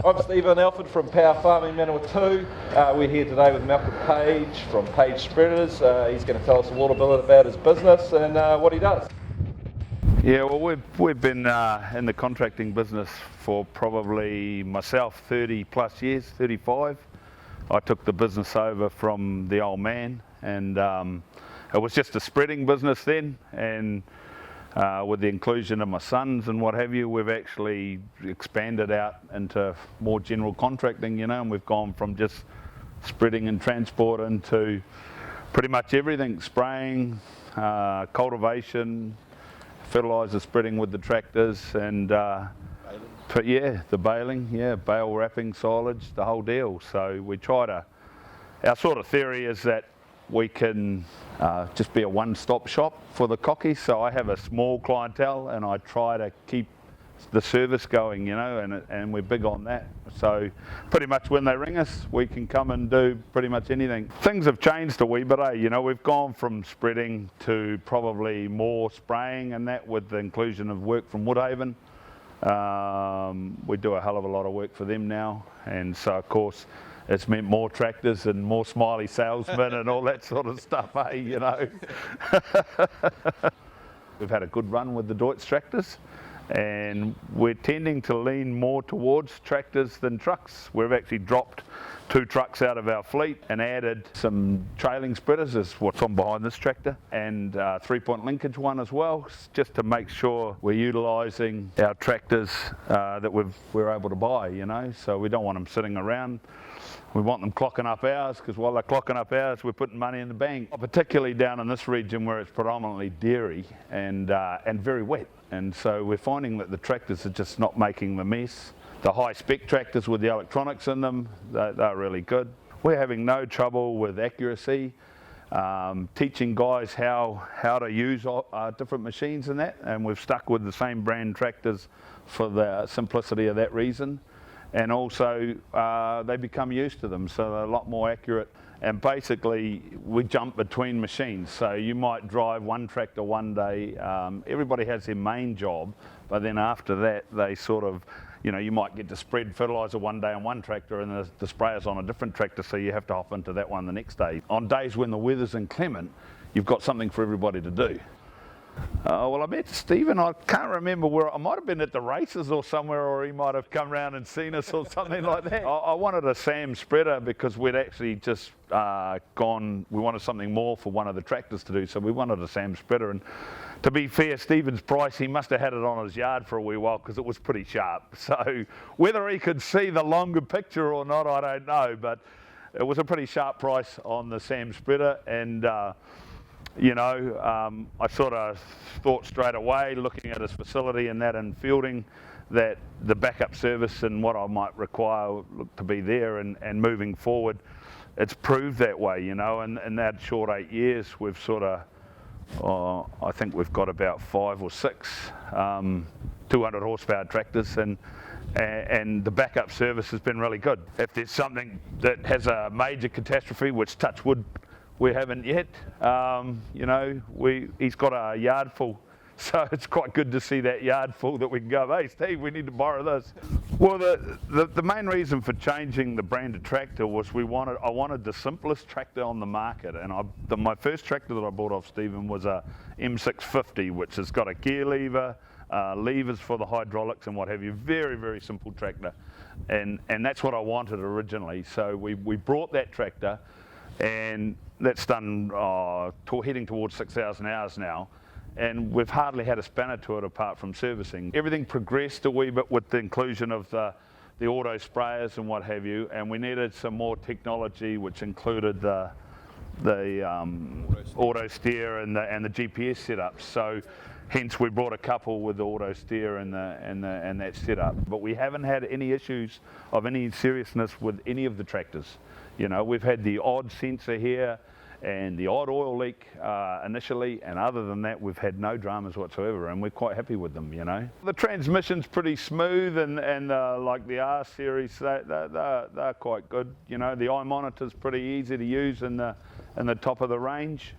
I'm Stephen Alford from Power Farming Manawatu. We're here today with Malcolm Page from Page Spreaders. He's going to tell us a little bit about his business and what he does. Yeah, well, we've been in the contracting business for probably myself 30 plus years, 35. I took the business over from the old man, and it was just a spreading business then, and with the inclusion of my sons and what have you, we've actually expanded out into more general contracting, and we've gone from just spreading and transport into pretty much everything: spraying, cultivation, fertiliser spreading with the tractors, and the baling, bale wrapping, silage, the whole deal. So we try to, our sort of theory is that we can just be a one-stop shop for the cockies. So I have a small clientele and I try to keep the service going, and we're big on that. So pretty much when they ring us, we can come and do pretty much anything. Things have changed a wee bit, we've gone from spreading to probably more spraying, and that with the inclusion of work from Woodhaven. We do a hell of a lot of work for them now, and so of course it's meant more tractors and more smiley salesmen and all that sort of stuff, We've had a good run with the Deutz tractors, and we're tending to lean more towards tractors than trucks. We've actually dropped 2 trucks out of our fleet and added some trailing spreaders, is what's on behind this tractor, and 3-point linkage one as well, just to make sure we're utilising our tractors that we're able to buy, so we don't want them sitting around. We want them clocking up hours, because while they're clocking up hours, we're putting money in the bank, particularly down in this region where it's predominantly dairy and very wet. And so we're finding that the tractors are just not making the mess. The high-spec tractors with the electronics in them, they're really good. We're having no trouble with accuracy, teaching guys how to use different machines and that, and we've stuck with the same brand tractors for the simplicity of that reason. And also they become used to them, so they're a lot more accurate. And basically we jump between machines, so you might drive one tractor one day. Everybody has their main job, but then after that they sort of, you might get to spread fertiliser one day on one tractor and the sprayer's on a different tractor, so you have to hop into that one the next day. On days when the weather's inclement, you've got something for everybody to do. Well, I met Stephen, I can't remember where, I might have been at the races or somewhere, or he might have come round and seen us or something like that. I wanted a Sam spreader because we'd actually just we wanted something more for one of the tractors to do, so we wanted a Sam spreader. And to be fair, Stephen's price, he must have had it on his yard for a wee while because it was pretty sharp. So whether he could see the longer picture or not, I don't know, but it was a pretty sharp price on the Sam spreader. And I sort of thought straight away, looking at his facility and that and fielding, that the backup service and what I might require to be there, and moving forward, it's proved that way, and in that short 8 years, we've sort of, I think we've got about 5 or 6 200 horsepower tractors, and the backup service has been really good. If there's something that has a major catastrophe, which touch wood, we haven't yet, he's got a yard full, so it's quite good to see that yard full that we can go, hey Steve, we need to borrow this. Well, the main reason for changing the brand of tractor was I wanted the simplest tractor on the market, and my first tractor that I bought off Stephen was a M650, which has got a gear lever, levers for the hydraulics and what have you. Very, very simple tractor, and that's what I wanted originally. So we brought that tractor, and that's done heading towards 6,000 hours now, and we've hardly had a spanner to it apart from servicing. Everything progressed a wee bit with the inclusion of the auto sprayers and what have you, and we needed some more technology, which included the auto steer and the GPS setup. So hence we brought a couple with the auto steer and that setup. But we haven't had any issues of any seriousness with any of the tractors. We've had the odd sensor here and the odd oil leak initially, and other than that we've had no dramas whatsoever, and we're quite happy with them. The transmission's pretty smooth, and like the R series, they're quite good. The eye monitor's pretty easy to use in the top of the range.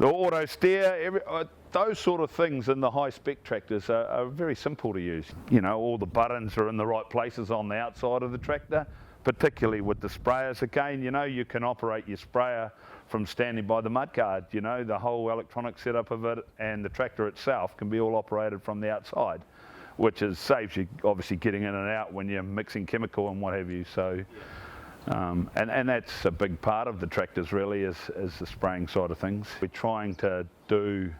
The auto steer, those sort of things in the high-spec tractors are very simple to use. You know, all the buttons are in the right places on the outside of the tractor, particularly with the sprayers. Again, you know, you can operate your sprayer from standing by the mudguard. You know, the whole electronic setup of it and the tractor itself can be all operated from the outside, which saves you obviously getting in and out when you're mixing chemical and what have you. So. And that's a big part of the tractors really is the spraying side of things. We're trying to do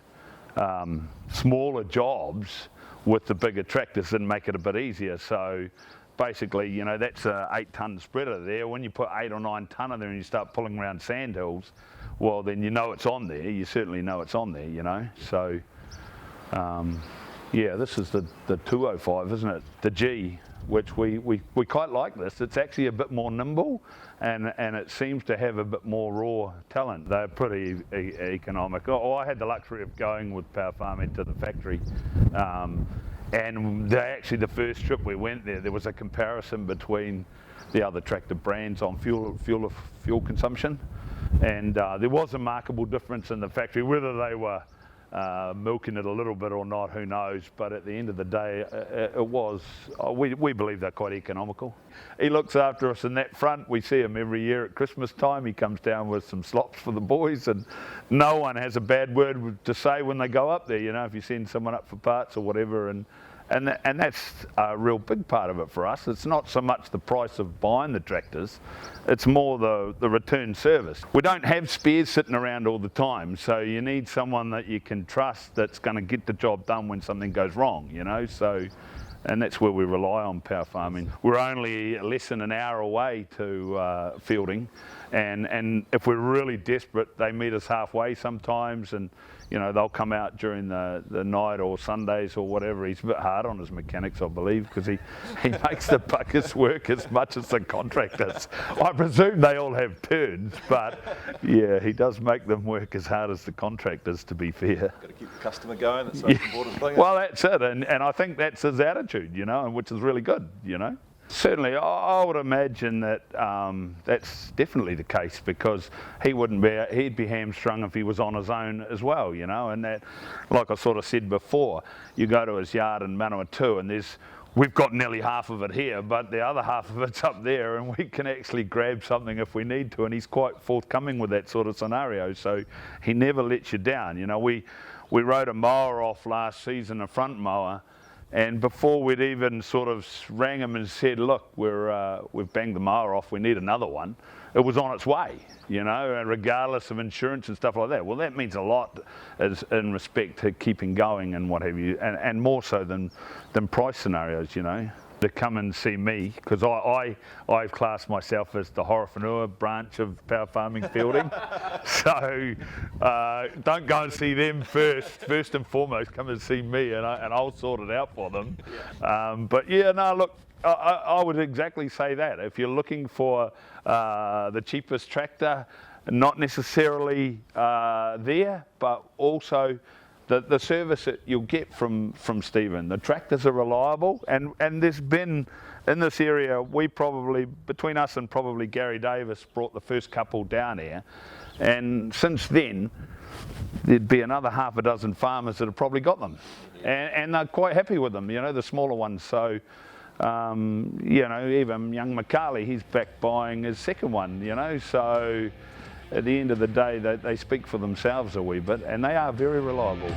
smaller jobs with the bigger tractors and make it a bit easier. So basically, you know, that's a 8-ton spreader there. When you put 8 or 9 ton in there and you start pulling around sand hills, well then you know it's on there. You certainly know it's on there, you know. So yeah, this is the 205, isn't it? The G, which we quite like this. It's actually a bit more nimble and it seems to have a bit more raw talent. They're pretty economic. I had the luxury of going with Power Farming to the factory and actually the first trip we went there was a comparison between the other tractor brands on fuel consumption, and there was a remarkable difference in the factory. Whether they were milking it a little bit or not, who knows, but at the end of the day we believe they're quite economical. He looks after us in that front. We see him every year at Christmas time. He comes down with some slops for the boys and no one has a bad word to say when they go up there, you know, if you send someone up for parts or whatever, and that's a real big part of it for us. It's not so much the price of buying the tractors, it's more the return service. We don't have spares sitting around all the time, so you need someone that you can trust that's going to get the job done when something goes wrong, you know. So, and that's where we rely on Power Farming. We're only less than an hour away to fielding, and if we're really desperate, they meet us halfway sometimes, and you know, they'll come out during the night or Sundays or whatever. He's a bit hard on his mechanics, I believe, because he makes the buckers work as much as the contractors. I presume they all have turns, but yeah, he does make them work as hard as the contractors, to be fair. Got to keep the customer going, that's the most important thing. Well, that's it, and I think that's his attitude, you know, which is really good, you know. Certainly, I would imagine that that's definitely the case, because he'd be hamstrung if he was on his own as well, you know. And that, like I sort of said before, you go to his yard in Manawatu and we've got nearly half of it here, but the other half of it's up there, and we can actually grab something if we need to. And he's quite forthcoming with that sort of scenario, so he never lets you down. You know, we rode a mower off last season, a front mower. And before we'd even sort of rang him and said, look, we've banged the mower off, we need another one, it was on its way, you know, regardless of insurance and stuff like that. Well, that means a lot in respect to keeping going and what have you, and more so than price scenarios, you know. To come and see me, because I've classed myself as the Horowhenua branch of Power Farming Fielding. So don't go and see them first. First and foremost, come and see me, and I'll sort it out for them. But yeah, no, look, I would exactly say that. If you're looking for the cheapest tractor, not necessarily there, but also the service that you'll get from Stephen. The tractors are reliable, and there's been, in this area, we probably, between us and probably Gary Davis, brought the first couple down here, and since then there'd be another half a dozen farmers that have probably got them, and they're quite happy with them, you know, the smaller ones. So you know, even young McCarley, he's back buying his second one, you know. So at the end of the day, they speak for themselves a wee bit, and they are very reliable.